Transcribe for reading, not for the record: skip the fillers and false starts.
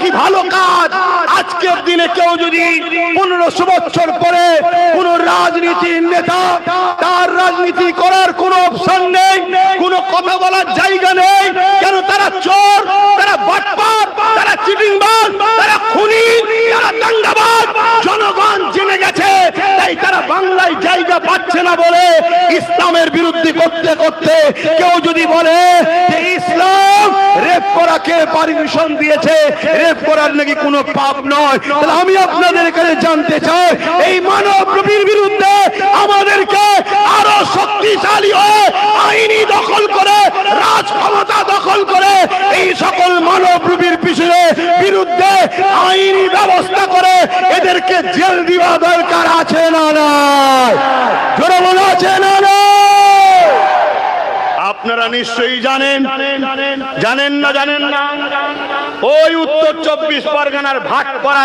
নাকি ভালো কাজ। আজকের দিনে কেউ যদি 1500 বছর পরে কোন রাজনীতির নেতা তার রাজনীতি করার কোন অপশন নেই, কোন কথা বলার জায়গা নেই, কেন তারা চোর, তারা বাটপার, তারা চিটিংবাজ, তারা খুনি, তারা দাঙ্গাবাজ, জনগণ জেনে গেছে। তাই তারা বাংলায় জায়গা পাচ্ছে না বলে ইসলামের বিরুদ্ধে করতে করতে কেউ যদি বলে যে ইসলাম রেপ করাকে পারমিশন দিয়েছে, রেপ করার নাকি কোনো পাপ নয়, তাহলে আমি আপনাদের কাছে জানতে চাই এই মানবরূপীর বিরুদ্ধে আমাদেরকে আরো শক্তিশালী হয়ে আইনি দখল করে, রাজ ক্ষমতা দখল করে এই সকল মানবরূপীর পিছনে বিরুদ্ধে আইনি ব্যবস্থা করে এদেরকে জেল দেওয়া দরকার আছে না নাই? জোরে বলা আছে না নাই? আপনারা নিশ্চয়ই জানেন, জানেন না? ওই উত্তর 24 পরগনার ভাটপাড়া